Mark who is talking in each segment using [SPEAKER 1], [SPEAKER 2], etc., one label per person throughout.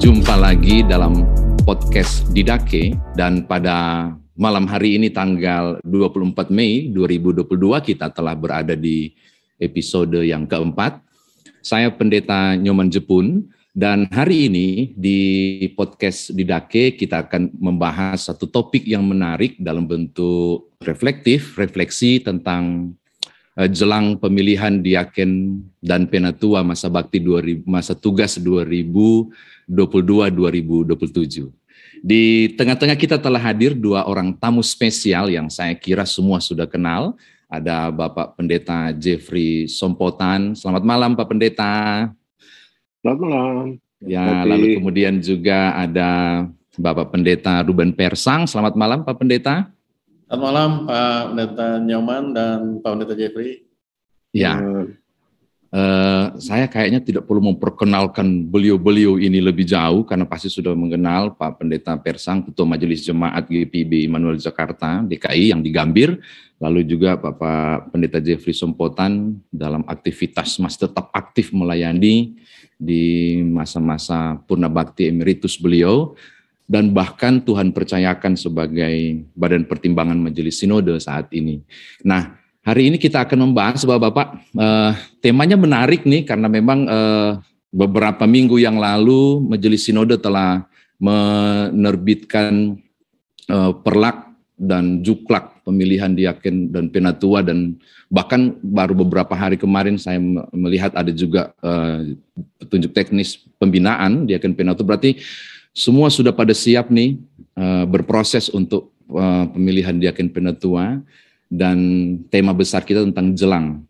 [SPEAKER 1] Jumpa lagi dalam podcast Didake, dan pada malam hari ini tanggal 24 Mei 2022 kita telah berada di episode yang keempat. Saya Pendeta Nyoman Jepun, dan hari ini di podcast Didake kita akan membahas satu topik yang menarik dalam bentuk refleksi tentang jelang pemilihan diaken dan penatua masa bakti masa tugas 2022-2027. Di tengah-tengah kita telah hadir dua orang tamu spesial yang saya kira semua sudah kenal. Ada Bapak Pendeta Jeffrey Sompotan. Selamat malam Pak Pendeta.
[SPEAKER 2] Selamat malam.
[SPEAKER 1] Ya, lalu kemudian juga ada Bapak Pendeta Ruben Persang. Selamat malam Pak Pendeta.
[SPEAKER 3] Selamat malam Pak Pendeta Nyoman dan Pak Pendeta Jeffrey.
[SPEAKER 1] Ya, saya kayaknya tidak perlu memperkenalkan beliau-beliau ini lebih jauh karena pasti sudah mengenal Pak Pendeta Persang, Ketua Majelis Jemaat GPIB Immanuel Jakarta DKI yang di Gambir, lalu juga Bapak Pendeta Jeffrey Sompotan dalam aktivitas masih tetap aktif melayani di masa-masa Purna Bakti Emeritus beliau. Dan bahkan Tuhan percayakan sebagai badan pertimbangan Majelis Sinode saat ini. Nah, hari ini kita akan membahas, Bapak-Bapak, temanya menarik nih karena memang beberapa minggu yang lalu Majelis Sinode telah menerbitkan perlak dan juklak pemilihan diaken dan penatua, dan bahkan baru beberapa hari kemarin saya melihat ada juga petunjuk teknis pembinaan diaken penatua. Berarti semua sudah pada siap nih berproses untuk pemilihan diaken penatua, dan tema besar kita tentang jelang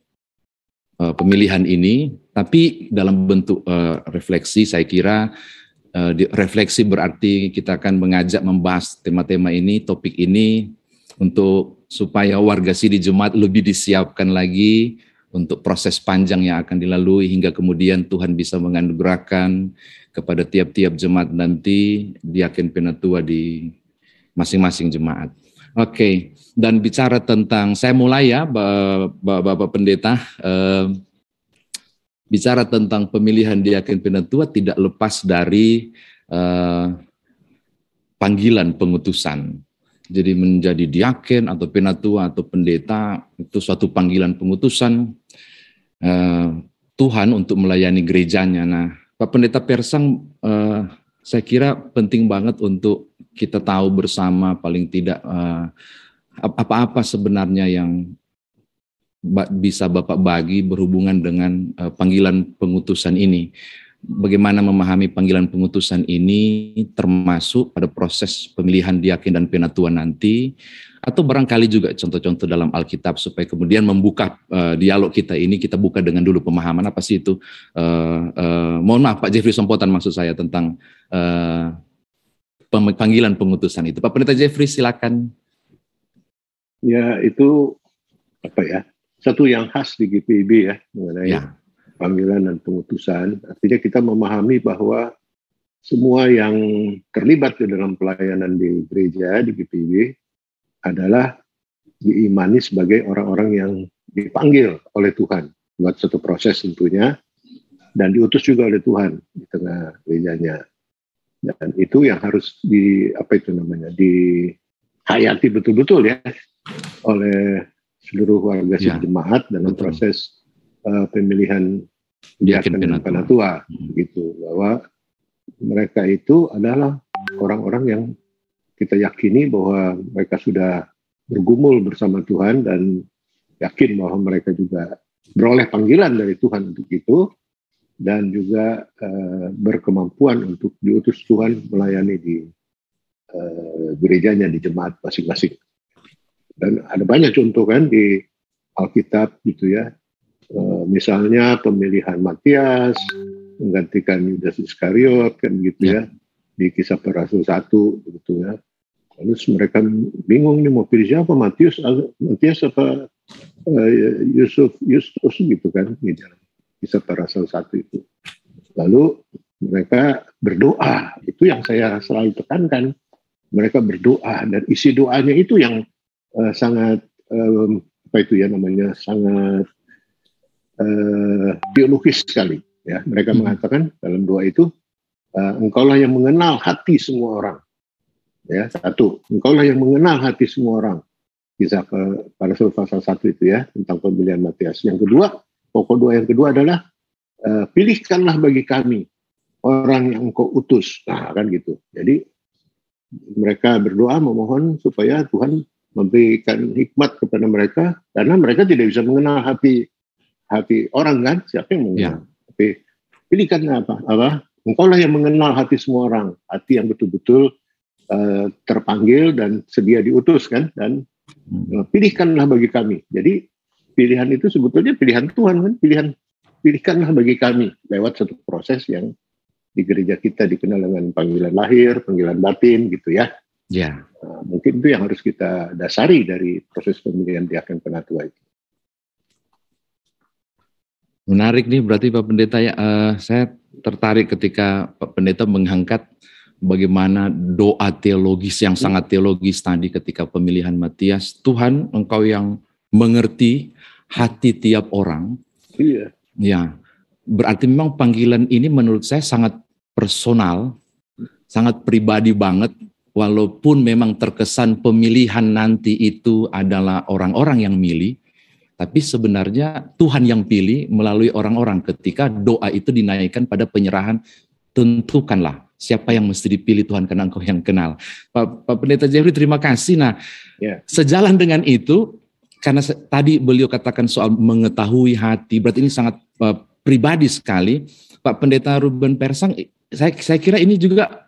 [SPEAKER 1] pemilihan ini. Tapi dalam bentuk refleksi, saya kira refleksi berarti kita akan mengajak membahas tema-tema ini, topik ini, untuk supaya warga Sidi Jemaat lebih disiapkan lagi untuk proses panjang yang akan dilalui hingga kemudian Tuhan bisa menganugerahkan kepada tiap-tiap jemaat nanti diaken penatua di masing-masing jemaat. Oke, dan bicara tentang, saya mulai ya Bapak Pendeta, bicara tentang pemilihan diaken penatua tidak lepas dari panggilan pengutusan. Jadi menjadi diaken atau penatua atau pendeta itu suatu panggilan pengutusan Tuhan untuk melayani gerejanya. Nah, Pak Pendeta Persang, saya kira penting banget untuk kita tahu bersama paling tidak apa-apa sebenarnya yang bisa Bapak bagi berhubungan dengan panggilan pengutusan ini. Bagaimana memahami panggilan pengutusan ini termasuk pada proses pemilihan diaken dan penatua nanti, atau barangkali juga contoh-contoh dalam Alkitab supaya kemudian membuka dialog kita ini, kita buka dengan dulu pemahaman apa sih itu, mohon maaf Pak Jeffrey Sompotan maksud saya tentang panggilan pengutusan itu. Pak Pendeta Jeffrey silakan.
[SPEAKER 2] Ya, itu apa ya, satu yang khas di GPIB ya mengenai panggilan dan pengutusan. Artinya kita memahami bahwa semua yang terlibat di dalam pelayanan di gereja di GPIB adalah diimani sebagai orang-orang yang dipanggil oleh Tuhan buat satu proses tentunya, dan diutus juga oleh Tuhan di tengah gerejanya. Dan itu yang harus dihayati betul-betul ya oleh seluruh warga jemaat dalam proses pemilihan diaken dan penatua, gitu, bahwa mereka itu adalah orang-orang yang kita yakini bahwa mereka sudah bergumul bersama Tuhan dan yakin bahwa mereka juga beroleh panggilan dari Tuhan untuk itu, dan juga berkemampuan untuk diutus Tuhan melayani di gerejanya, di jemaat masing-masing. Dan ada banyak contoh kan di Alkitab gitu ya, misalnya pemilihan Matias menggantikan Yudas Iskariot kan gitu ya, di Kisah Para Rasul 1 gitu ya. Lalu mereka bingung nih mau pilih siapa, Matias apa Yustus gitu kan di dalam Kisah Para Rasul 1 itu. Lalu mereka berdoa, itu yang saya selalu tekankan. Mereka berdoa, dan isi doanya itu yang sangat sangat teologis sekali ya. Mereka mengatakan dalam doa itu, engkaulah yang mengenal hati semua orang. Ya, satu, engkaulah yang mengenal hati semua orang. Kisah pada pasal 1 itu ya, tentang pemilihan Matias. Yang kedua, pokok doa yang kedua adalah pilihkanlah bagi kami orang yang engkau utus. Nah, kan gitu. Jadi mereka berdoa memohon supaya Tuhan memberikan hikmat kepada mereka, karena mereka tidak bisa mengenal hati orang kan, siapa yang mengenal? Tapi pilihkanlah apa? Engkaulah yang mengenal hati semua orang, hati yang betul-betul terpanggil dan sedia diutus kan, dan pilihkanlah bagi kami. Jadi pilihan itu sebetulnya pilihan Tuhan kan, pilihkanlah bagi kami lewat satu proses yang di gereja kita dikenal dengan panggilan lahir, panggilan batin gitu ya.
[SPEAKER 1] Ya.
[SPEAKER 2] Mungkin itu yang harus kita dasari dari proses pemilihan diaken penatua itu.
[SPEAKER 1] Menarik nih, berarti Pak Pendeta ya. Saya tertarik ketika Pak Pendeta mengangkat bagaimana doa teologis yang sangat teologis tadi ketika pemilihan Matias. Tuhan, engkau yang mengerti hati tiap orang.
[SPEAKER 2] Iya.
[SPEAKER 1] Ya, berarti memang panggilan ini menurut saya sangat personal, sangat pribadi banget. Walaupun memang terkesan pemilihan nanti itu adalah orang-orang yang milih, tapi sebenarnya Tuhan yang pilih melalui orang-orang ketika doa itu dinaikkan pada penyerahan, tentukanlah siapa yang mesti dipilih Tuhan karena engkau yang kenal. Pak Pendeta Jeffrey, terima kasih. Nah, sejalan dengan itu, karena tadi beliau katakan soal mengetahui hati, berarti ini sangat pribadi sekali. Pak Pendeta Ruben Persang, saya kira ini juga,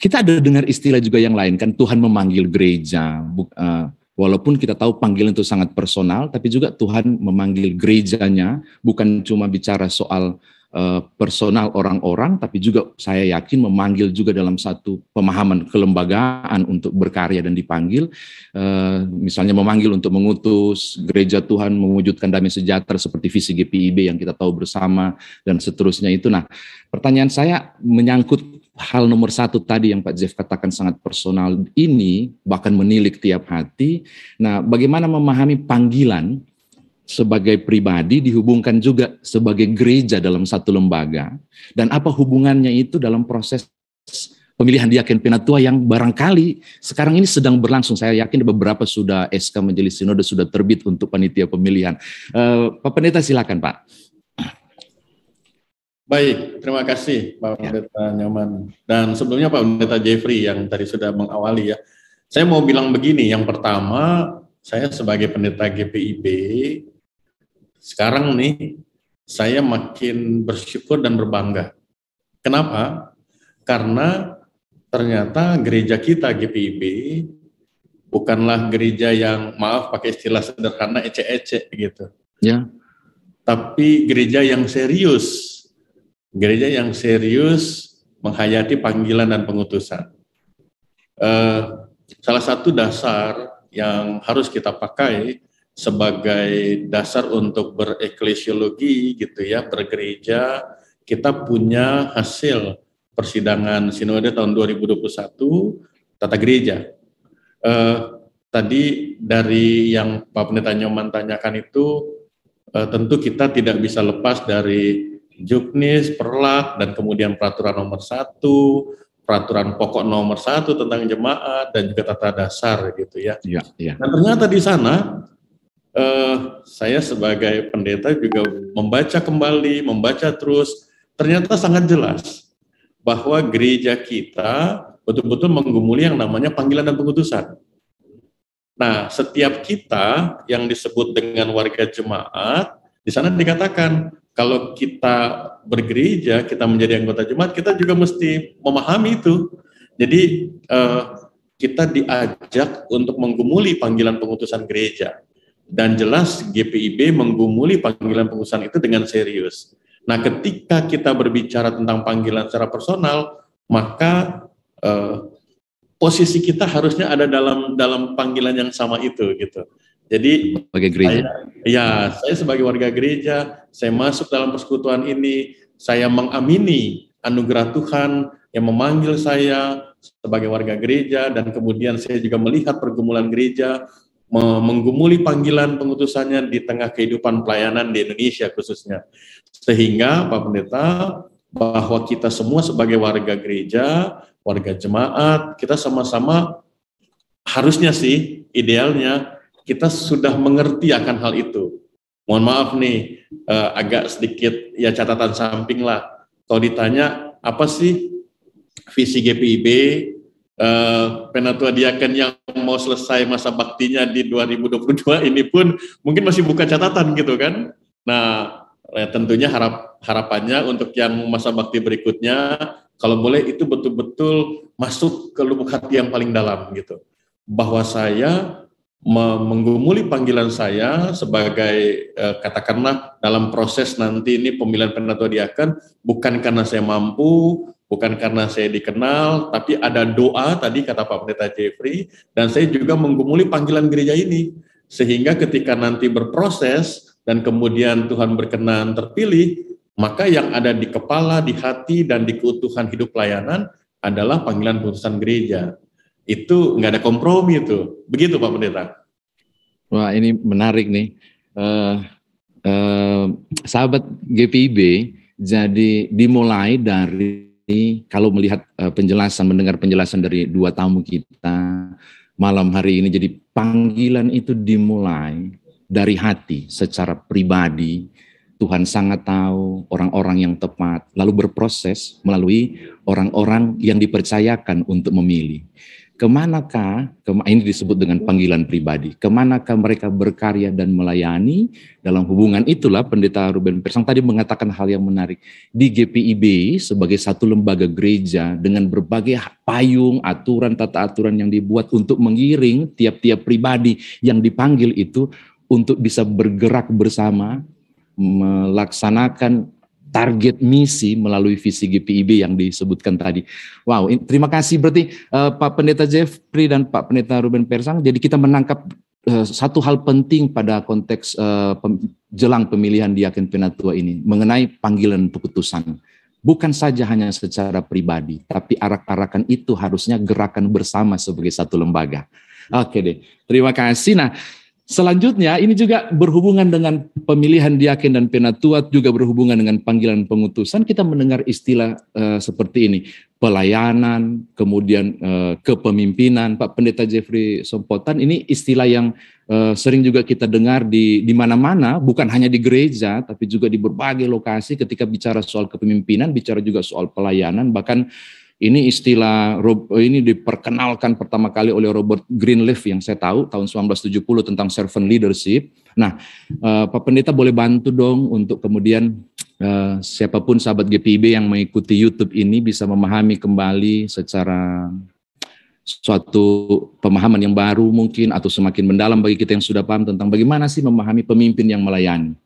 [SPEAKER 1] kita ada dengar istilah juga yang lain kan, Tuhan memanggil gereja. Walaupun kita tahu panggilan itu sangat personal, tapi juga Tuhan memanggil gerejanya, bukan cuma bicara soal personal orang-orang, tapi juga saya yakin memanggil juga dalam satu pemahaman kelembagaan untuk berkarya dan dipanggil. Misalnya memanggil untuk mengutus gereja Tuhan, mewujudkan damai sejahtera seperti visi GPIB yang kita tahu bersama, dan seterusnya itu. Nah, pertanyaan saya menyangkut hal nomor satu tadi yang Pak Jeff katakan sangat personal ini, bahkan menilik tiap hati. Nah, bagaimana memahami panggilan sebagai pribadi dihubungkan juga sebagai gereja dalam satu lembaga, dan apa hubungannya itu dalam proses pemilihan diaken penatua yang barangkali sekarang ini sedang berlangsung. Saya yakin beberapa sudah SK Majelis Sinode sudah terbit untuk panitia pemilihan. Pak Pendeta silakan Pak.
[SPEAKER 3] Baik, terima kasih Pak Pendeta Nyoman. Dan sebelumnya Pak Pendeta Jeffrey yang tadi sudah mengawali ya. Saya mau bilang begini, yang pertama, saya sebagai pendeta GPIB, sekarang nih, saya makin bersyukur dan berbangga. Kenapa? Karena ternyata gereja kita GPIB bukanlah gereja yang, maaf pakai istilah sederhana, ecek-ecek gitu.
[SPEAKER 1] Ya.
[SPEAKER 3] Tapi gereja yang serius. Gereja yang serius menghayati panggilan dan pengutusan. Salah satu dasar yang harus kita pakai sebagai dasar untuk bereklesiologi gitu ya, bergereja, kita punya hasil persidangan Sinode tahun 2021 tata gereja. Tadi dari yang Pak Pendeta Nyoman tanyakan itu, tentu kita tidak bisa lepas dari Juknis, Perlak, dan kemudian peraturan nomor 1, peraturan pokok nomor 1 tentang jemaat, dan juga tata dasar gitu ya.
[SPEAKER 1] Ya.
[SPEAKER 3] Dan ternyata di sana saya sebagai pendeta juga membaca kembali, membaca terus, ternyata sangat jelas bahwa gereja kita betul-betul menggumuli yang namanya panggilan dan pengutusan. Nah, setiap kita yang disebut dengan warga jemaat, di sana dikatakan, kalau kita bergereja, kita menjadi anggota jemaat, kita juga mesti memahami itu. Jadi kita diajak untuk menggumuli panggilan pengutusan gereja. Dan jelas GPIB menggumuli panggilan pengutusan itu dengan serius. Nah, ketika kita berbicara tentang panggilan secara personal, maka posisi kita harusnya ada dalam panggilan yang sama itu gitu. Jadi
[SPEAKER 1] sebagai gereja.
[SPEAKER 3] Saya sebagai warga gereja, saya masuk dalam persekutuan ini, saya mengamini anugerah Tuhan yang memanggil saya sebagai warga gereja, dan kemudian saya juga melihat pergumulan gereja, menggumuli panggilan pengutusannya di tengah kehidupan pelayanan di Indonesia khususnya. Sehingga Pak Pendeta, bahwa kita semua sebagai warga gereja, warga jemaat, kita sama-sama harusnya sih idealnya kita sudah mengerti akan hal itu. Mohon maaf nih, agak sedikit ya catatan samping lah. Kalau ditanya apa sih visi GPIB, Penatua Diaken yang mau selesai masa baktinya di 2022 ini pun mungkin masih buka catatan gitu kan. Nah, tentunya harapannya untuk yang masa bakti berikutnya, kalau boleh itu betul-betul masuk ke lubuk hati yang paling dalam gitu. Bahwa saya menggumuli panggilan saya sebagai katakanlah dalam proses nanti ini pemilihan Penatua Diaken, bukan karena saya mampu, bukan karena saya dikenal, tapi ada doa tadi kata Pak Pendeta Jeffrey, dan saya juga menggumuli panggilan gereja ini, sehingga ketika nanti berproses dan kemudian Tuhan berkenan terpilih, maka yang ada di kepala, di hati, dan di keutuhan hidup pelayanan adalah panggilan putusan gereja. Itu nggak ada kompromi itu. Begitu Pak Pendeta.
[SPEAKER 1] Wah, ini menarik nih. Sahabat GPIB, jadi dimulai dari, kalau melihat mendengar penjelasan dari dua tamu kita malam hari ini, jadi panggilan itu dimulai dari hati secara pribadi. Tuhan sangat tahu orang-orang yang tepat, lalu berproses melalui orang-orang yang dipercayakan untuk memilih. Kemanakah, ini disebut dengan panggilan pribadi, kemanakah mereka berkarya dan melayani, dalam hubungan itulah Pendeta Ruben Persang tadi mengatakan hal yang menarik. Di GPIB sebagai satu lembaga gereja dengan berbagai payung, aturan, tata aturan yang dibuat untuk mengiring tiap-tiap pribadi yang dipanggil itu untuk bisa bergerak bersama, melaksanakan target misi melalui visi GPIB yang disebutkan tadi. Wow, terima kasih berarti Pak Pendeta Jeffrey dan Pak Pendeta Ruben Persang. Jadi kita menangkap satu hal penting pada konteks jelang pemilihan diaken penatua ini mengenai panggilan keputusan. Bukan saja hanya secara pribadi, tapi arak-arakan itu harusnya gerakan bersama sebagai satu lembaga. Oke deh, terima kasih. Nah, selanjutnya ini juga berhubungan dengan pemilihan diaken dan penatua, juga berhubungan dengan panggilan pengutusan. Kita mendengar istilah seperti ini, pelayanan, kemudian kepemimpinan. Pak Pendeta Jeffrey Sompotan, ini istilah yang sering juga kita dengar di mana-mana, bukan hanya di gereja, tapi juga di berbagai lokasi. Ketika bicara soal kepemimpinan, bicara juga soal pelayanan, bahkan ini istilah ini diperkenalkan pertama kali oleh Robert Greenleaf yang saya tahu tahun 1970 tentang servant leadership. Nah, Pak Pendeta boleh bantu dong untuk kemudian siapapun sahabat GPIB yang mengikuti YouTube ini bisa memahami kembali secara suatu pemahaman yang baru mungkin atau semakin mendalam bagi kita yang sudah paham tentang bagaimana sih memahami pemimpin yang melayani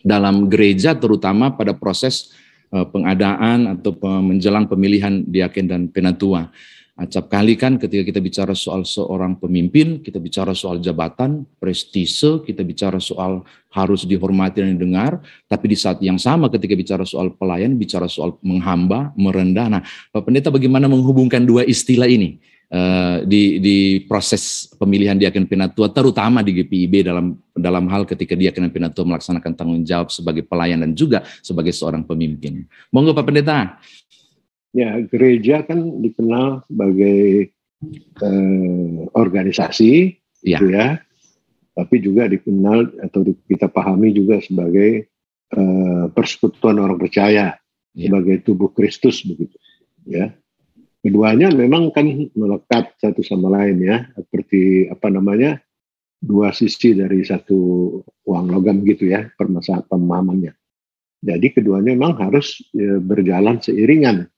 [SPEAKER 1] dalam gereja, terutama pada proses pengadaan atau menjelang pemilihan diaken dan penatua. Acap kali kan ketika kita bicara soal seorang pemimpin, kita bicara soal jabatan, prestise, kita bicara soal harus dihormati dan didengar, tapi di saat yang sama ketika bicara soal pelayan, bicara soal menghamba, merendah. Nah, Pak Pendeta bagaimana menghubungkan dua istilah ini di proses pemilihan diaken penatua, terutama di GPIB dalam hal ketika diaken dan penatua melaksanakan tanggung jawab sebagai pelayan dan juga sebagai seorang pemimpin. Monggo Pak Pendeta.
[SPEAKER 2] Ya, gereja kan dikenal sebagai organisasi,
[SPEAKER 1] ya.
[SPEAKER 2] Gitu ya, tapi juga dikenal atau kita pahami juga sebagai persekutuan orang percaya, sebagai tubuh Kristus begitu. Ya, keduanya memang kan melekat satu sama lain ya, seperti dua sisi dari satu uang logam gitu ya, permasalahan pemahamannya. Jadi keduanya memang harus berjalan seiringan.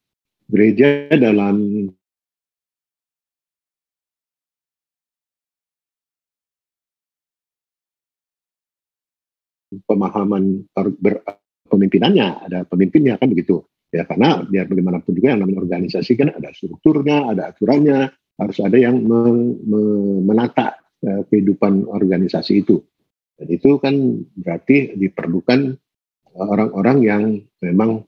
[SPEAKER 2] Gereja dalam pemahaman pemimpinannya, ada pemimpinnya kan begitu ya, karena biar bagaimanapun juga yang namanya organisasi kan ada strukturnya, ada aturannya, harus ada yang menata kehidupan organisasi itu, dan itu kan berarti diperlukan orang-orang yang memang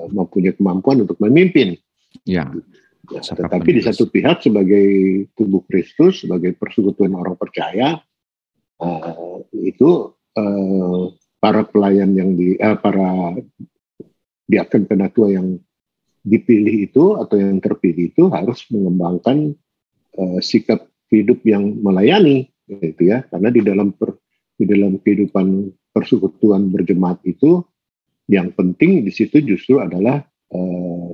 [SPEAKER 2] mempunyai kemampuan untuk memimpin.
[SPEAKER 1] Ya.
[SPEAKER 2] Tetapi di satu pihak sebagai tubuh Kristus, sebagai persekutuan orang percaya, itu para pelayan yang para diaken penatua yang dipilih itu atau yang terpilih itu harus mengembangkan sikap hidup yang melayani, gitu ya. Karena di dalam kehidupan persekutuan berjemaat itu yang penting di situ justru adalah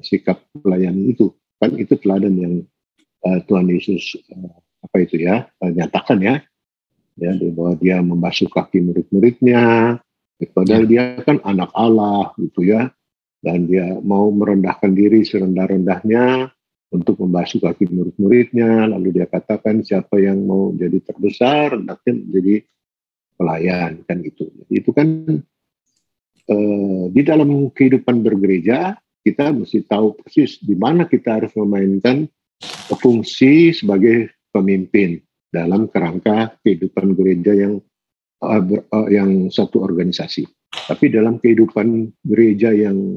[SPEAKER 2] sikap melayani itu. Kan itu teladan yang Tuhan Yesus nyatakan ya bahwa dia membasuh kaki murid-muridnya, padahal dia kan anak Allah gitu ya. Dan dia mau merendahkan diri serendah-rendahnya untuk membasuh kaki murid-muridnya. Lalu dia katakan siapa yang mau jadi terbesar, hendaknya menjadi pelayan, kan gitu. Itu kan di dalam kehidupan bergereja kita mesti tahu persis di mana kita harus memainkan fungsi sebagai pemimpin dalam kerangka kehidupan gereja yang satu organisasi. Tapi dalam kehidupan gereja yang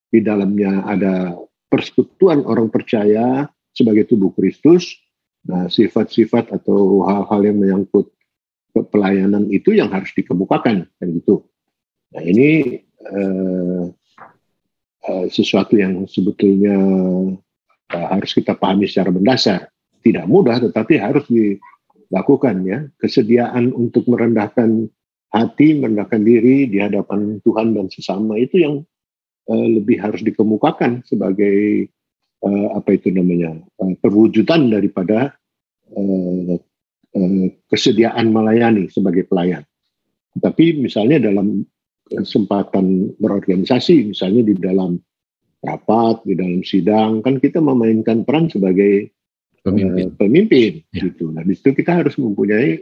[SPEAKER 2] di dalamnya ada persekutuan orang percaya sebagai tubuh Kristus, nah sifat-sifat atau hal-hal yang menyangkut pelayanan itu yang harus dikemukakan, kan gitu. Nah ini sesuatu yang sebetulnya harus kita pahami secara mendasar. Tidak mudah, tetapi harus dilakukan ya. Kesediaan untuk merendahkan hati, merendahkan diri di hadapan Tuhan dan sesama itu yang lebih harus dikemukakan sebagai perwujudan daripada kesediaan melayani sebagai pelayan. Tapi misalnya dalam kesempatan berorganisasi, misalnya di dalam rapat, di dalam sidang, kan kita memainkan peran sebagai pemimpin gitu. Nah, di situ kita harus mempunyai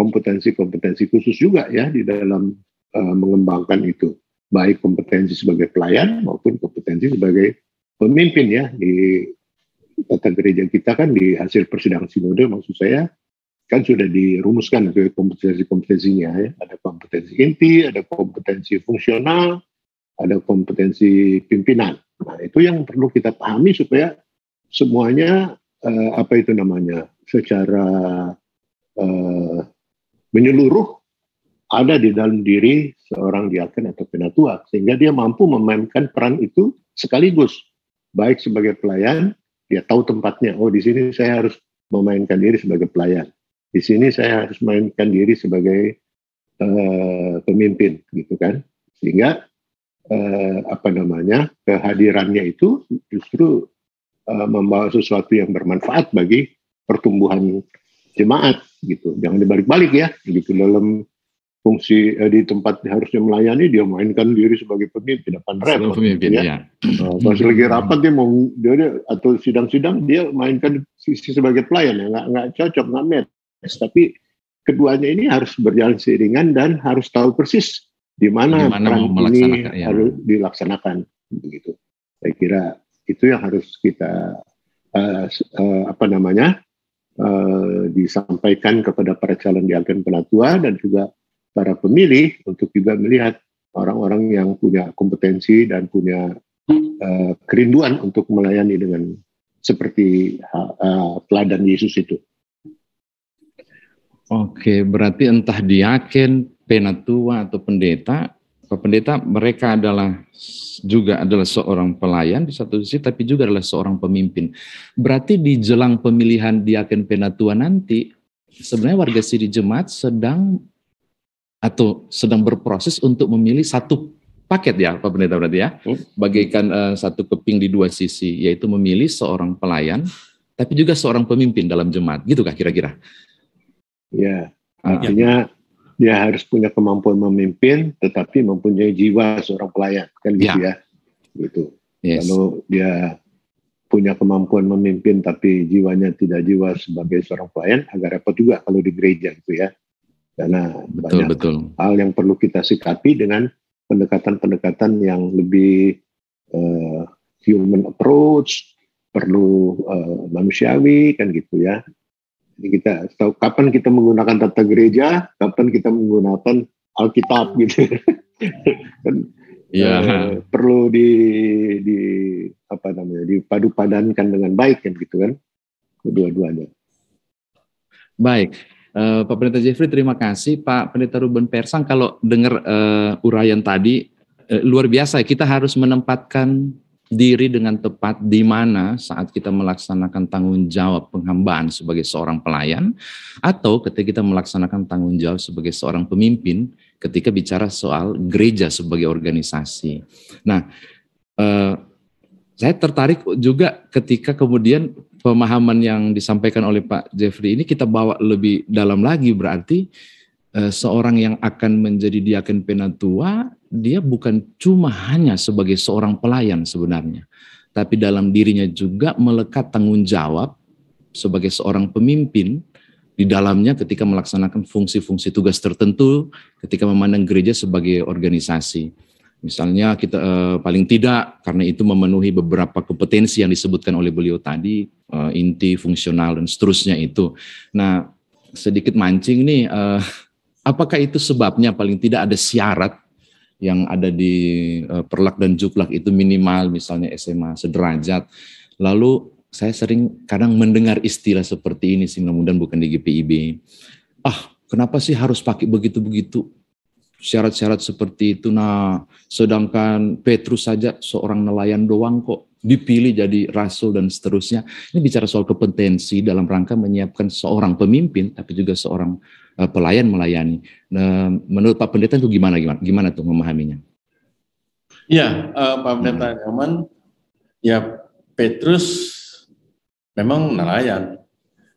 [SPEAKER 2] kompetensi-kompetensi khusus juga ya di dalam mengembangkan itu. Baik kompetensi sebagai pelayan maupun kompetensi sebagai pemimpin ya. Di tata gereja kita kan di hasil persidangan sinode maksud saya kan sudah dirumuskan ke kompetensi-kompetensinya ya. Ada kompetensi inti, ada kompetensi fungsional, ada kompetensi pimpinan. Nah itu yang perlu kita pahami supaya semuanya secara menyeluruh ada di dalam diri seorang diaken atau penatua, sehingga dia mampu memainkan peran itu sekaligus, baik sebagai pelayan, dia tahu tempatnya. Oh, di sini saya harus memainkan diri sebagai pelayan. Di sini saya harus memainkan diri sebagai pemimpin, gitu kan? Sehingga kehadirannya itu justru membawa sesuatu yang bermanfaat bagi pertumbuhan jemaat, gitu. Jangan dibalik-balik ya, gitu dalam fungsi di tempat harusnya melayani dia mainkan diri sebagai pemimpin depan repot pemimpin ya. Pas lagi rapat dia atau sidang-sidang dia mainkan sisi sebagai pelayan ya nggak cocok, nggak match. Tapi keduanya ini harus berjalan seiringan dan harus tahu persis di mana peran ini harus dilaksanakan begitu. Saya kira itu yang harus kita disampaikan kepada para calon diaken penatua dan juga para pemilih untuk juga melihat orang-orang yang punya kompetensi dan punya kerinduan untuk melayani dengan seperti teladan Yesus itu.
[SPEAKER 1] Oke, berarti entah diaken, penatua atau pendeta mereka adalah seorang pelayan di satu sisi, tapi juga adalah seorang pemimpin. Berarti di jelang pemilihan diaken penatua nanti, sebenarnya warga Siri Jemaat sedang berproses untuk memilih satu paket ya Pak Pendeta berarti ya, bagaikan satu keping di dua sisi, yaitu memilih seorang pelayan, tapi juga seorang pemimpin dalam jemaat, gitu kah kira-kira?
[SPEAKER 2] Ya, artinya dia harus punya kemampuan memimpin, tetapi mempunyai jiwa seorang pelayan, kan gitu ya. Gitu. Yes. Kalau dia punya kemampuan memimpin, tapi jiwanya tidak jiwa sebagai seorang pelayan, agak repot juga kalau di gereja gitu ya. Karena banyak hal yang perlu kita sikapi dengan pendekatan-pendekatan yang lebih human approach, perlu manusiawi, kan gitu ya. Jadi kita tahu kapan kita menggunakan tata gereja, kapan kita menggunakan Alkitab gitu. Kan perlu dipadu-padankan dengan baik kan gitu kan, kedua-duanya.
[SPEAKER 1] Baik, Pak Pendeta Jeffrey terima kasih. Pak Pendeta Ruben Persang, kalau dengar uraian tadi luar biasa. Kita harus menempatkan diri dengan tepat di mana saat kita melaksanakan tanggung jawab penghambaan sebagai seorang pelayan, atau ketika kita melaksanakan tanggung jawab sebagai seorang pemimpin ketika bicara soal gereja sebagai organisasi. Nah, saya tertarik juga ketika kemudian pemahaman yang disampaikan oleh Pak Jeffrey ini kita bawa lebih dalam lagi, berarti seorang yang akan menjadi diaken penatua, dia bukan cuma hanya sebagai seorang pelayan sebenarnya, tapi dalam dirinya juga melekat tanggung jawab sebagai seorang pemimpin di dalamnya ketika melaksanakan fungsi-fungsi tugas tertentu, ketika memandang gereja sebagai organisasi. Misalnya kita paling tidak karena itu memenuhi beberapa kompetensi yang disebutkan oleh beliau tadi, inti, fungsional, dan seterusnya itu. Nah, sedikit mancing nih, apakah itu sebabnya paling tidak ada syarat yang ada di Perlak dan Juklak itu minimal, misalnya SMA sederajat. Lalu saya sering kadang mendengar istilah seperti ini sih, mudah-mudahan bukan di GPIB. Kenapa sih harus pakai begitu-begitu syarat-syarat seperti itu? Nah, sedangkan Petrus saja seorang nelayan doang kok dipilih jadi rasul dan seterusnya. Ini bicara soal kompetensi dalam rangka menyiapkan seorang pemimpin, tapi juga seorang pelayan melayani. Nah, menurut Pak Pendeta itu gimana tuh memahaminya?
[SPEAKER 3] Ya, Pak Pendeta Nyoman, ya Petrus memang nelayan,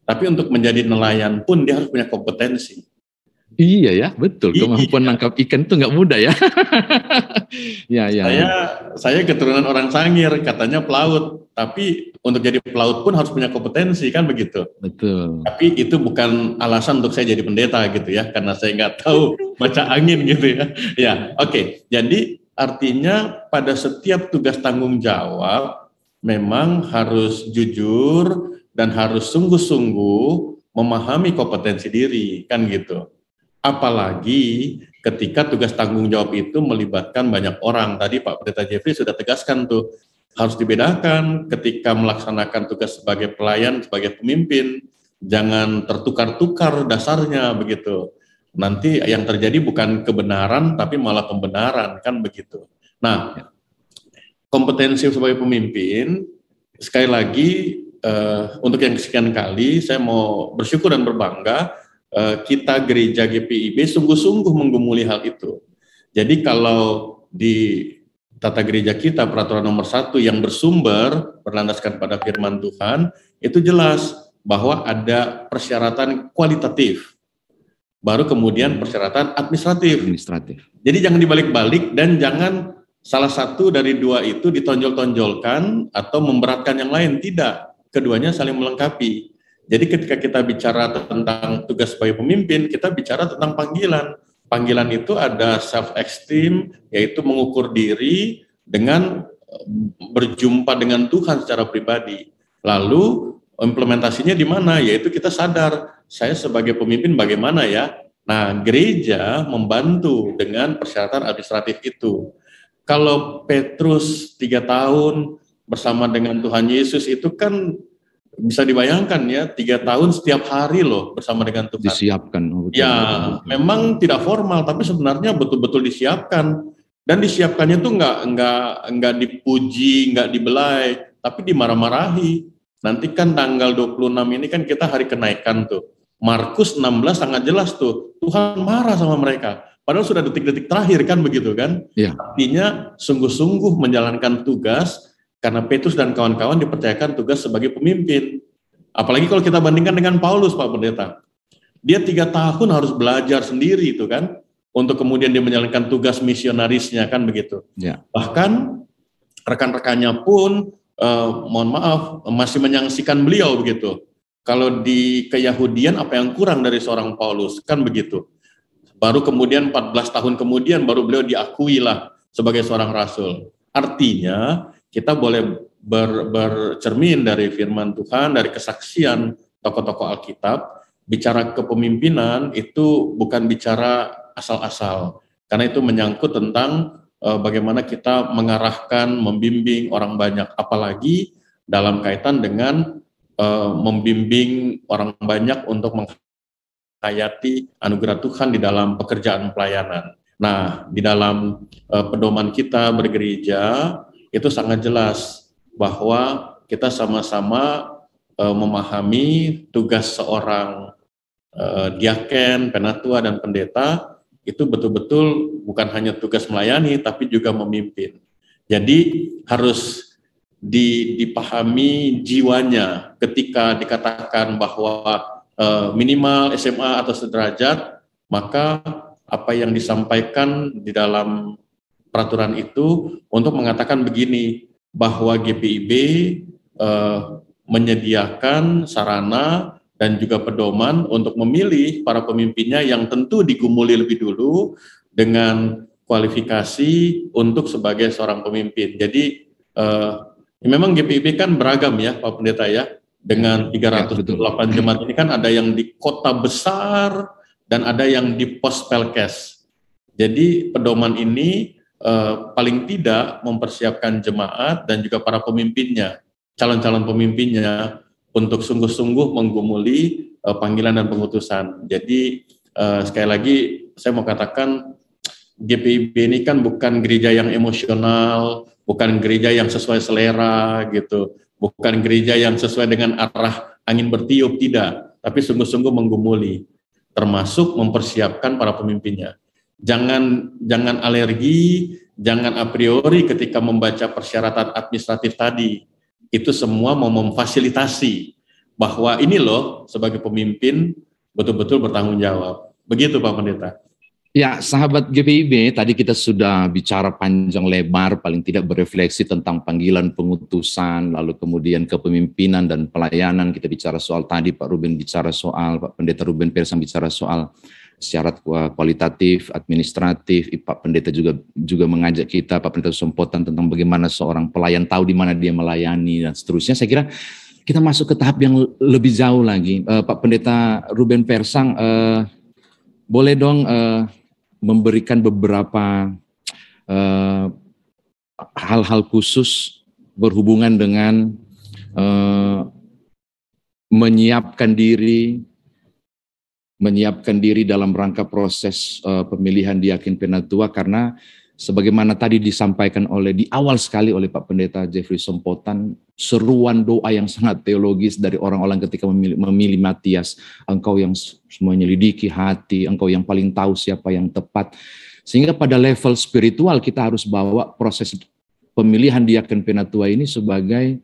[SPEAKER 3] tapi untuk menjadi nelayan pun dia harus punya kompetensi.
[SPEAKER 1] Iya ya, betul. Kemampuan nangkap ikan itu nggak mudah ya.
[SPEAKER 3] Saya keturunan orang Sangir, katanya pelaut. Tapi untuk jadi pelaut pun harus punya kompetensi, kan begitu.
[SPEAKER 1] Betul.
[SPEAKER 3] Tapi itu bukan alasan untuk saya jadi pendeta gitu ya, karena saya nggak tahu baca angin gitu ya. Ya, oke. Jadi artinya pada setiap tugas tanggung jawab memang harus jujur dan harus sungguh-sungguh memahami kompetensi diri, kan gitu. Apalagi ketika tugas tanggung jawab itu melibatkan banyak orang. Tadi Pak Pendeta Jeffrey sudah tegaskan tuh, harus dibedakan ketika melaksanakan tugas sebagai pelayan, sebagai pemimpin, jangan tertukar-tukar dasarnya begitu. Nanti yang terjadi bukan kebenaran, tapi malah pembenaran, kan begitu. Nah, kompetensi sebagai pemimpin, sekali lagi, untuk yang sekian kali, saya mau bersyukur dan berbangga, kita gereja GPIB sungguh-sungguh menggumuli hal itu. Jadi kalau di tata gereja kita peraturan nomor 1 yang bersumber berlandaskan pada firman Tuhan, itu jelas bahwa ada persyaratan kualitatif, baru kemudian persyaratan administratif. Jadi jangan dibalik-balik dan jangan salah satu dari dua itu ditonjol-tonjolkan atau memberatkan yang lain. Tidak, keduanya saling melengkapi. Jadi ketika kita bicara tentang tugas sebagai pemimpin, kita bicara tentang panggilan. Panggilan itu ada self-esteem, yaitu mengukur diri dengan berjumpa dengan Tuhan secara pribadi. Lalu implementasinya di mana? Yaitu kita sadar, saya sebagai pemimpin bagaimana ya? Nah, gereja membantu dengan persyaratan administratif itu. Kalau Petrus 3 tahun bersama dengan Tuhan Yesus itu kan bisa dibayangkan ya, 3 tahun setiap hari loh bersama dengan Tuhan.
[SPEAKER 1] Disiapkan.
[SPEAKER 3] Ya, memang tidak formal, tapi sebenarnya betul-betul disiapkan. Dan disiapkannya tuh nggak dipuji, nggak dibelai, tapi dimarah-marahi. Nanti kan tanggal 26 ini kan kita hari kenaikan tuh. Markus 16 sangat jelas tuh, Tuhan marah sama mereka. Padahal sudah detik-detik terakhir kan begitu kan.
[SPEAKER 1] Ya.
[SPEAKER 3] Artinya sungguh-sungguh menjalankan tugas, karena Petrus dan kawan-kawan dipercayakan tugas sebagai pemimpin. Apalagi kalau kita bandingkan dengan Paulus, Pak Pendeta. Dia 3 tahun harus belajar sendiri itu kan, untuk kemudian dia menjalankan tugas misionarisnya kan begitu.
[SPEAKER 1] Ya.
[SPEAKER 3] Bahkan rekan-rekannya pun, mohon maaf, masih menyaksikan beliau begitu. Kalau di keyahudian apa yang kurang dari seorang Paulus, kan begitu. Baru kemudian 14 tahun kemudian baru beliau diakui lah sebagai seorang rasul. Artinya, kita boleh bercermin dari firman Tuhan, dari kesaksian tokoh-tokoh Alkitab, bicara kepemimpinan itu bukan bicara asal-asal, karena itu menyangkut tentang bagaimana kita mengarahkan, membimbing orang banyak, apalagi dalam kaitan dengan membimbing orang banyak untuk menghayati anugerah Tuhan di dalam pekerjaan pelayanan. Nah, di dalam pedoman kita bergereja itu sangat jelas bahwa kita sama-sama memahami tugas seorang diaken, penatua, dan pendeta itu betul-betul bukan hanya tugas melayani, tapi juga memimpin. Jadi harus dipahami jiwanya ketika dikatakan bahwa minimal SMA atau sederajat, maka apa yang disampaikan di dalam peraturan itu untuk mengatakan begini, bahwa GPIB menyediakan sarana dan juga pedoman untuk memilih para pemimpinnya yang tentu digumuli lebih dulu dengan kualifikasi untuk sebagai seorang pemimpin. Jadi memang GPIB kan beragam ya Pak Pendeta ya, dengan 308 jemaat ini kan ada yang di kota besar dan ada yang di pos Pelkes. Jadi pedoman ini paling tidak mempersiapkan jemaat dan juga para pemimpinnya, calon-calon pemimpinnya, untuk sungguh-sungguh menggumuli panggilan dan pengutusan. Jadi sekali lagi saya mau katakan GPIB ini kan bukan gereja yang emosional, bukan gereja yang sesuai selera gitu, bukan gereja yang sesuai dengan arah angin bertiup, tidak, tapi sungguh-sungguh menggumuli, termasuk mempersiapkan para pemimpinnya. Jangan alergi, jangan a priori ketika membaca persyaratan administratif tadi. Itu semua mau memfasilitasi bahwa ini loh sebagai pemimpin betul-betul bertanggung jawab. Begitu Pak Pendeta.
[SPEAKER 1] Ya, sahabat GPIB, tadi kita sudah bicara panjang lebar, paling tidak berefleksi tentang panggilan pengutusan, lalu kemudian kepemimpinan dan pelayanan. Kita bicara soal tadi, Pak Ruben bicara soal, Pak Pendeta Ruben Persang bicara soal syarat kualitatif, administratif. Pak Pendeta juga mengajak kita, Pak Pendeta Sompotan, tentang bagaimana seorang pelayan tahu di mana dia melayani dan seterusnya. Saya kira kita masuk ke tahap yang lebih jauh lagi. Pak Pendeta Ruben Persang, boleh dong memberikan beberapa hal-hal khusus berhubungan dengan menyiapkan diri dalam rangka proses pemilihan diaken penatua, karena sebagaimana tadi disampaikan di awal sekali oleh Pak Pendeta Jeffrey Sompotan, seruan doa yang sangat teologis dari orang-orang ketika memilih Matias, engkau yang menyelidiki hati, engkau yang paling tahu siapa yang tepat. Sehingga pada level spiritual kita harus bawa proses pemilihan diaken penatua ini sebagai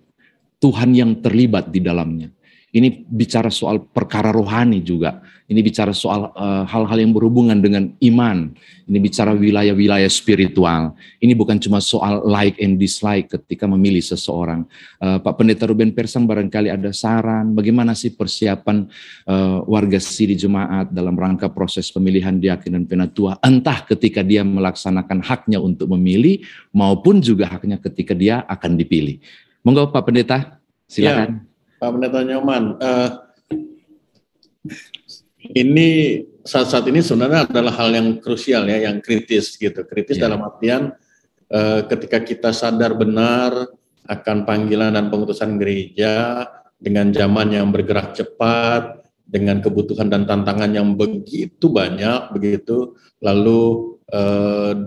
[SPEAKER 1] Tuhan yang terlibat di dalamnya. Ini bicara soal perkara rohani juga. Ini bicara soal hal-hal yang berhubungan dengan iman. Ini bicara wilayah-wilayah spiritual. Ini bukan cuma soal like and dislike ketika memilih seseorang. Pak Pendeta Ruben Persang barangkali ada saran bagaimana sih persiapan warga sidi jemaat dalam rangka proses pemilihan diaken dan penatua, entah ketika dia melaksanakan haknya untuk memilih maupun juga haknya ketika dia akan dipilih. Monggo Pak Pendeta, silakan.
[SPEAKER 3] Ya. Pak Pendeta Nyoman, ini saat ini sebenarnya adalah hal yang krusial ya, yang kritis gitu. Kritis dalam artian ketika kita sadar benar akan panggilan dan pengutusan gereja dengan zaman yang bergerak cepat, dengan kebutuhan dan tantangan yang begitu banyak, begitu, lalu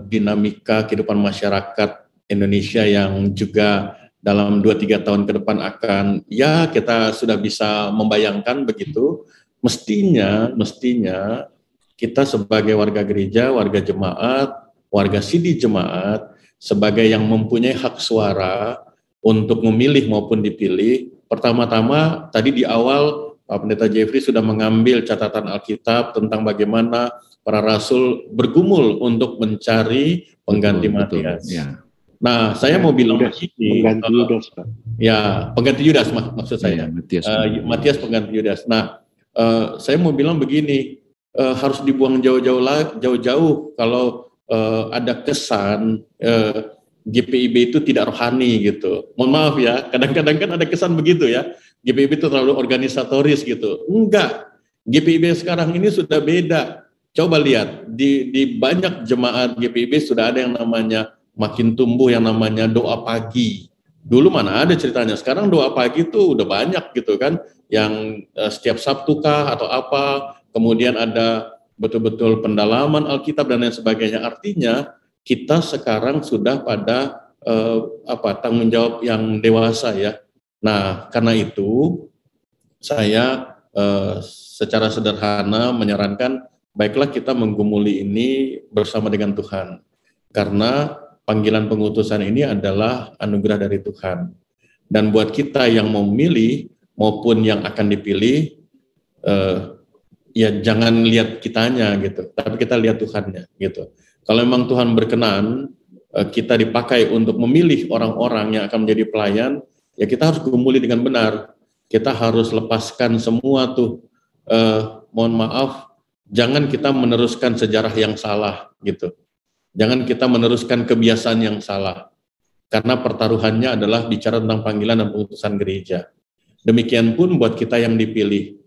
[SPEAKER 3] dinamika kehidupan masyarakat Indonesia yang juga dalam 2-3 tahun ke depan akan, ya kita sudah bisa membayangkan begitu, mestinya kita sebagai warga gereja, warga jemaat, warga sidi jemaat, sebagai yang mempunyai hak suara untuk memilih maupun dipilih, pertama-tama tadi di awal Pak Pendeta Jeffrey sudah mengambil catatan Alkitab tentang bagaimana para rasul bergumul untuk mencari pengganti Matias. Ya. Nah, saya mau bilang begini, pengganti Yudas, Pak. Ya, pengganti Yudas maksud saya. Matias pengganti Yudas. Nah, saya mau bilang begini, harus dibuang jauh-jauh kalau ada kesan GPIB itu tidak rohani gitu. Mohon maaf ya, kadang-kadang kan ada kesan begitu ya. GPIB itu terlalu organisatoris gitu. Enggak, GPIB sekarang ini sudah beda. Coba lihat, di banyak jemaat GPIB sudah ada yang namanya makin tumbuh yang namanya doa pagi. Dulu mana ada ceritanya, sekarang doa pagi itu udah banyak gitu kan, yang setiap Sabtu kah atau apa, kemudian ada betul-betul pendalaman Alkitab dan lain sebagainya. Artinya kita sekarang sudah pada tanggung jawab yang dewasa ya. Nah, karena itu saya secara sederhana menyarankan baiklah kita menggumuli ini bersama dengan Tuhan. Karena panggilan pengutusan ini adalah anugerah dari Tuhan. Dan buat kita yang mau memilih maupun yang akan dipilih, ya jangan lihat kitanya gitu, tapi kita lihat Tuhannya gitu. Kalau memang Tuhan berkenan kita dipakai untuk memilih orang-orang yang akan menjadi pelayan, ya kita harus gumuli dengan benar. Kita harus lepaskan semua tuh, mohon maaf, jangan kita meneruskan sejarah yang salah gitu. Jangan kita meneruskan kebiasaan yang salah. Karena pertaruhannya adalah bicara tentang panggilan dan pengutusan gereja. Demikian pun buat kita yang dipilih.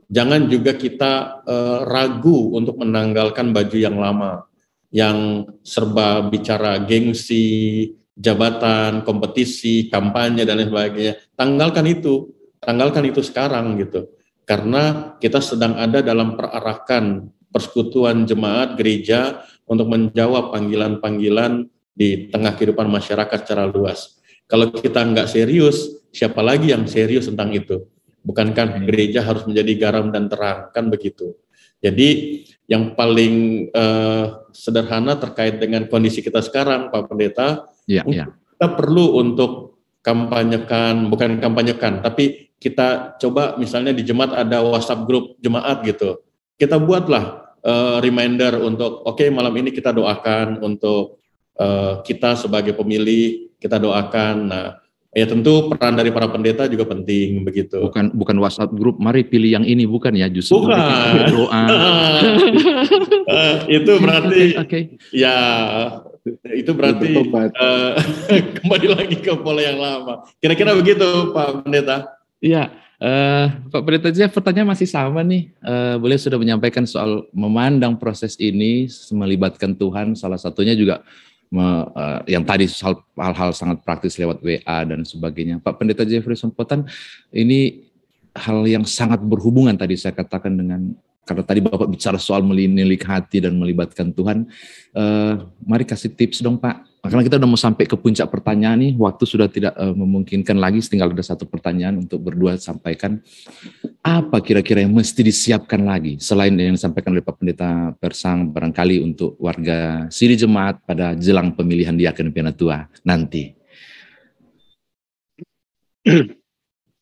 [SPEAKER 3] Jangan juga kita ragu untuk menanggalkan baju yang lama, yang serba bicara gengsi, jabatan, kompetisi, kampanye, dan lain sebagainya. Tanggalkan itu sekarang gitu. Karena kita sedang ada dalam perarakan persekutuan jemaat gereja untuk menjawab panggilan-panggilan di tengah kehidupan masyarakat secara luas. Kalau kita nggak serius, siapa lagi yang serius tentang itu? Bukankah gereja harus menjadi garam dan terang, kan begitu? Jadi yang paling sederhana terkait dengan kondisi kita sekarang, Pak Pendeta, kita perlu untuk bukan kampanyekan, tapi kita coba misalnya di jemaat ada WhatsApp grup jemaat gitu. Kita buatlah reminder untuk malam ini kita doakan untuk kita sebagai pemilih, kita doakan. Nah, ya tentu peran dari para pendeta juga penting begitu.
[SPEAKER 1] Bukan WhatsApp grup, mari pilih yang ini, bukan ya, justru
[SPEAKER 3] bukan.
[SPEAKER 1] Doa.
[SPEAKER 3] Itu berarti ya itu berarti kembali lagi ke pola yang lama. Kira-kira begitu Pak Pendeta.
[SPEAKER 1] Iya, Pak Pendeta Jeff, pertanyaan masih sama nih. Beliau sudah menyampaikan soal memandang proses ini melibatkan Tuhan, salah satunya juga yang tadi hal-hal sangat praktis lewat WA dan sebagainya. Pak Pendeta Jeffrey Sompotan, ini hal yang sangat berhubungan tadi saya katakan dengan, karena tadi Bapak bicara soal menilik hati dan melibatkan Tuhan. Mari kasih tips dong Pak, karena kita udah mau sampai ke puncak pertanyaan nih, waktu sudah tidak memungkinkan lagi, tinggal ada satu pertanyaan untuk berdua sampaikan. Apa kira-kira yang mesti disiapkan lagi selain yang disampaikan oleh Pak Pendeta Persang barangkali untuk warga Siri Jemaat pada jelang pemilihan diaken penatua nanti?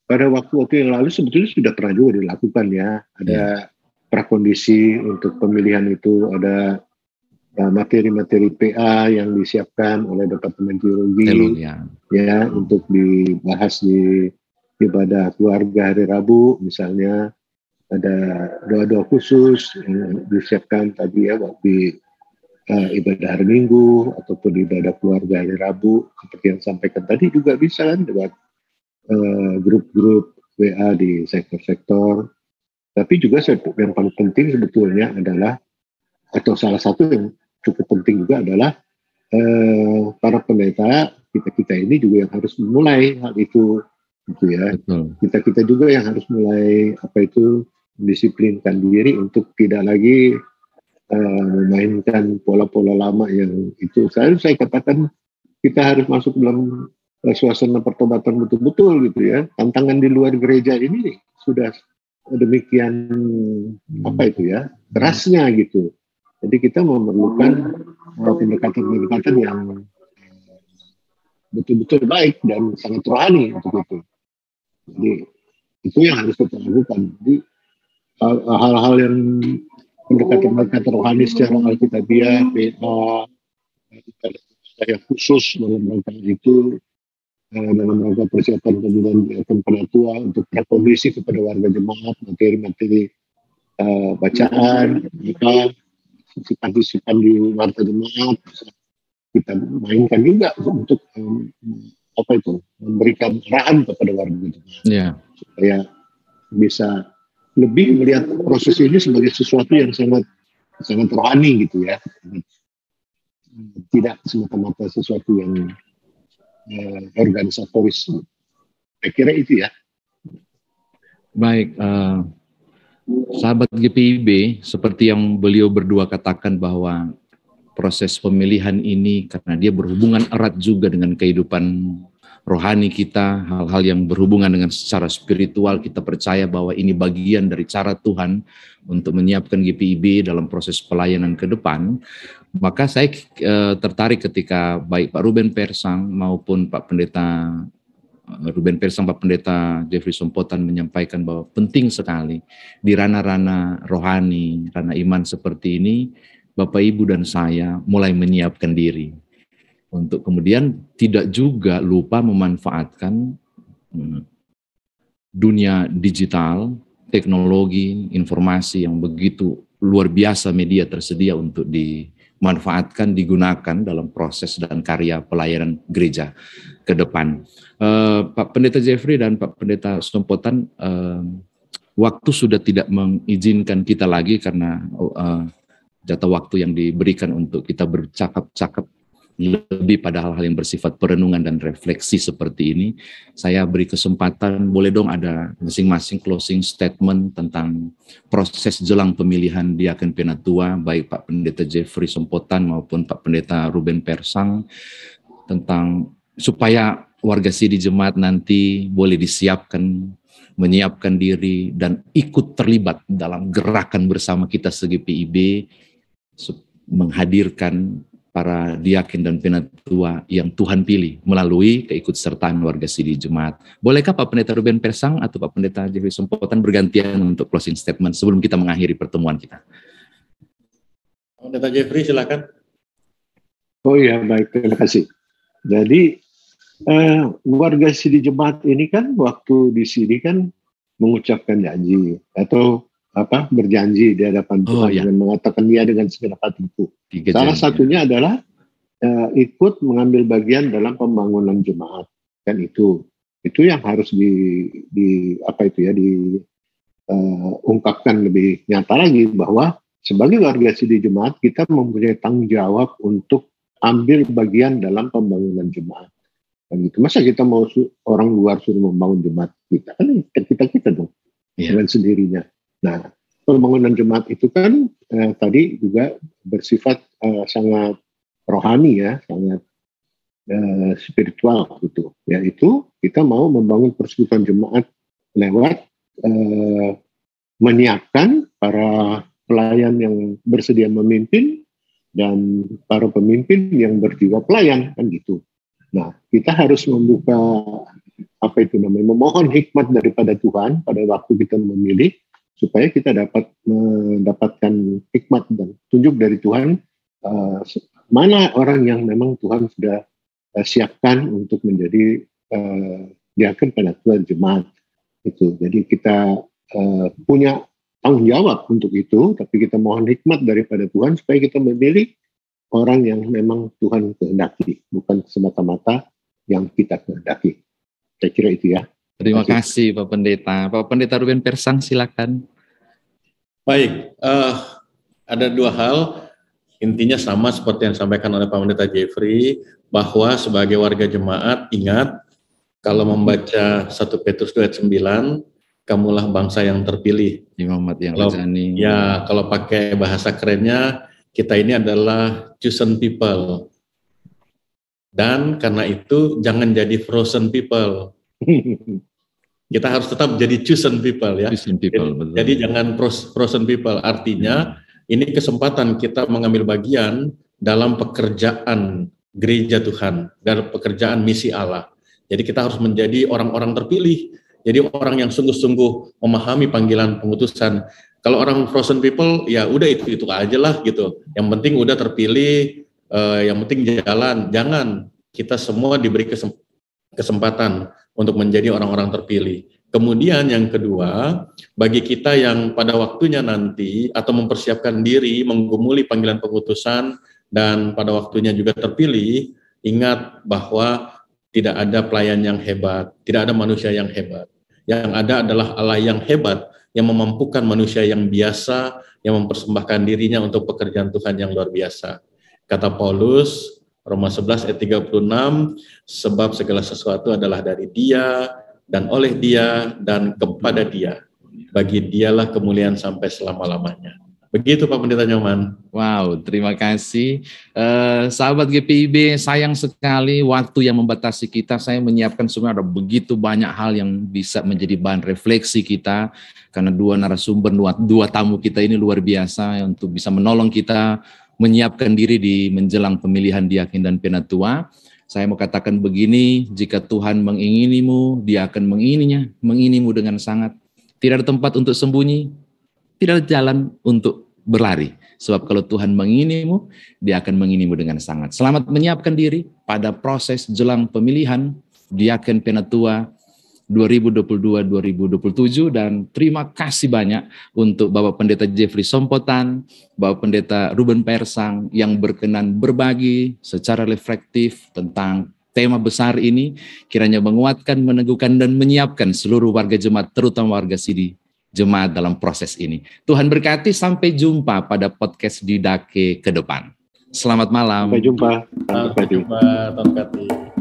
[SPEAKER 2] Pada waktu-waktu yang lalu sebetulnya sudah pernah juga dilakukan ya, ada prakondisi untuk pemilihan itu, ada materi-materi PA yang disiapkan oleh Departemen Teologi ya untuk dibahas di ibadah keluarga hari Rabu, misalnya ada doa-doa khusus yang disiapkan tadi ya waktu ibadah hari Minggu ataupun ibadah keluarga hari Rabu, seperti yang sampaikan tadi juga bisa kan lewat grup-grup WA di sektor-sektor. Tapi juga yang paling penting sebetulnya adalah, atau salah satu yang cukup penting juga adalah para pendeta kita ini juga yang harus memulai hal itu gitu ya. Kita juga yang harus mulai mendisiplinkan diri untuk tidak lagi memainkan pola-pola lama yang itu. Saya katakan kita harus masuk dalam suasana pertobatan betul-betul gitu ya. Tantangan di luar gereja ini sudah demikian kerasnya gitu. Jadi kita memerlukan pendekatan-pendekatan yang betul-betul baik dan sangat rohani untuk itu. Jadi itu yang harus kita lakukan. Jadi hal-hal yang pendekatan-pendekatan rohani secara alkitabiah, PA, yang khusus dalam rangka itu, dalam rangka persiapan pemilihan diaken penatua untuk prakondisi kepada warga jemaat, materi-materi bacaan, sisipan-sisipan di warga jemaat kita mainkan juga untuk memberikan arahan kepada warga jemaat supaya bisa lebih melihat proses ini sebagai sesuatu yang sangat rohani gitu ya, tidak semata-mata sesuatu yang organisatoris. Saya kira itu ya.
[SPEAKER 1] Baik, Sahabat GPIB, seperti yang beliau berdua katakan bahwa proses pemilihan ini karena dia berhubungan erat juga dengan kehidupan rohani kita, hal-hal yang berhubungan dengan secara spiritual, kita percaya bahwa ini bagian dari cara Tuhan untuk menyiapkan GPIB dalam proses pelayanan ke depan. Maka saya tertarik ketika baik Pak Ruben Persang maupun Pak Pendeta Ruben Persang, Pak Pendeta Jeffrey Sompotan menyampaikan bahwa penting sekali di ranah-ranah rohani, ranah iman seperti ini, Bapak Ibu dan saya mulai menyiapkan diri untuk kemudian tidak juga lupa memanfaatkan dunia digital, teknologi, informasi yang begitu luar biasa media tersedia untuk dimanfaatkan, digunakan dalam proses dan karya pelayanan gereja ke depan. Pak Pendeta Jeffrey dan Pak Pendeta Sompotan, waktu sudah tidak mengizinkan kita lagi karena jatah waktu yang diberikan untuk kita bercakap-cakap lebih pada hal-hal yang bersifat perenungan dan refleksi seperti ini. Saya beri kesempatan, boleh dong ada masing-masing closing statement tentang proses jelang pemilihan diaken penatua, baik Pak Pendeta Jeffrey Sompotan maupun Pak Pendeta Ruben Persang, tentang supaya warga Sidi Jemaat nanti boleh disiapkan, menyiapkan diri dan ikut terlibat dalam gerakan bersama kita se-GPIB menghadirkan para diaken dan penatua yang Tuhan pilih melalui keikutsertaan warga Sidi Jemaat. Bolehkah Pak Pendeta Ruben Persang atau Pak Pendeta Jeffrey Sompotan bergantian untuk closing statement sebelum kita mengakhiri pertemuan kita?
[SPEAKER 3] Pendeta Jeffrey, silakan.
[SPEAKER 2] Oh iya, baik, terima kasih. Jadi warga Sidi Jemaat ini kan waktu di sini kan mengucapkan janji atau berjanji di hadapan Tuhan dengan mengatakan dia dengan segenap hatiku. Salah satunya adalah ikut mengambil bagian dalam pembangunan jemaat, kan itu yang harus diungkapkan lebih nyata lagi bahwa sebagai warga Sidi Jemaat kita mempunyai tanggung jawab untuk ambil bagian dalam pembangunan jemaat. Dan itu masa kita mau orang luar suruh membangun jemaat kita, kan kita dong dengan sendirinya. Nah, pembangunan jemaat itu kan tadi juga bersifat sangat rohani ya, sangat spiritual gitu. Yaitu kita mau membangun persekutuan jemaat lewat menyiapkan para pelayan yang bersedia memimpin dan para pemimpin yang berjiwa pelayan, kan gitu. Nah, kita harus membuka memohon hikmat daripada Tuhan pada waktu kita memilih, supaya kita dapat mendapatkan hikmat dan tunjuk dari Tuhan mana orang yang memang Tuhan sudah siapkan untuk menjadi diaken penatua jemaat itu. Jadi kita punya tanggung jawab untuk itu, tapi kita mohon hikmat daripada Tuhan supaya kita memilih orang yang memang Tuhan kehendaki, bukan semata-mata yang kita kehendaki. Saya kira itu ya.
[SPEAKER 1] Terima kasih Pak Pendeta. Pak Pendeta Ruben Persang, silakan.
[SPEAKER 3] Baik, ada dua hal, intinya sama seperti yang disampaikan oleh Pak Pendeta Jeffrey, bahwa sebagai warga jemaat, ingat, kalau membaca 1 Petrus 2 ayat 9, kamulah bangsa yang terpilih.
[SPEAKER 1] Imamat yang rajani.
[SPEAKER 3] Ya, kalau pakai bahasa kerennya, kita ini adalah chosen people. Dan karena itu, jangan jadi frozen people. Kita harus tetap jadi chosen people ya.
[SPEAKER 1] Chosen people, betul.
[SPEAKER 3] Jadi jangan frozen people. Artinya ini kesempatan kita mengambil bagian dalam pekerjaan gereja Tuhan, dalam pekerjaan misi Allah. Jadi kita harus menjadi orang-orang terpilih. Jadi orang yang sungguh-sungguh memahami panggilan pengutusan. Kalau orang frozen people ya udah itu aja lah gitu. Yang penting udah terpilih, yang penting jalan. Jangan, kita semua diberi kesempatan untuk menjadi orang-orang terpilih. Kemudian yang kedua, bagi kita yang pada waktunya nanti atau mempersiapkan diri menggumuli panggilan pengutusan dan pada waktunya juga terpilih, ingat bahwa tidak ada pelayan yang hebat, tidak ada manusia yang hebat. Yang ada adalah Allah yang hebat, yang memampukan manusia yang biasa, yang mempersembahkan dirinya untuk pekerjaan Tuhan yang luar biasa. Kata Paulus, Roma 11 ayat 36, sebab segala sesuatu adalah dari Dia, dan oleh Dia, dan kepada Dia. bagi Dialah kemuliaan sampai selama-lamanya. Begitu Pak Pendeta Nyoman.
[SPEAKER 1] Wow, terima kasih. Sahabat GPIB, sayang sekali waktu yang membatasi kita. Saya menyiapkan sebenarnya ada begitu banyak hal yang bisa menjadi bahan refleksi kita. Karena dua narasumber, dua tamu kita ini luar biasa untuk bisa menolong kita menyiapkan diri di menjelang pemilihan diaken dan penatua. Saya mau katakan begini, jika Tuhan menginginimu, Dia akan menginginimu dengan sangat. Tidak ada tempat untuk sembunyi, tidak ada jalan untuk berlari. Sebab kalau Tuhan menginginimu, Dia akan menginginimu dengan sangat. Selamat menyiapkan diri pada proses jelang pemilihan diaken penatua 2022-2027, dan terima kasih banyak untuk Bapak Pendeta Jeffrey Sompotan, Bapak Pendeta Ruben Persang yang berkenan berbagi secara reflektif tentang tema besar ini, kiranya menguatkan, meneguhkan, dan menyiapkan seluruh warga jemaat, terutama warga Sidi Jemaat dalam proses ini. Tuhan berkati, sampai jumpa pada podcast Didake ke depan. Selamat malam.
[SPEAKER 2] Sampai jumpa.
[SPEAKER 3] Sampai jumpa. Tuhan berkati.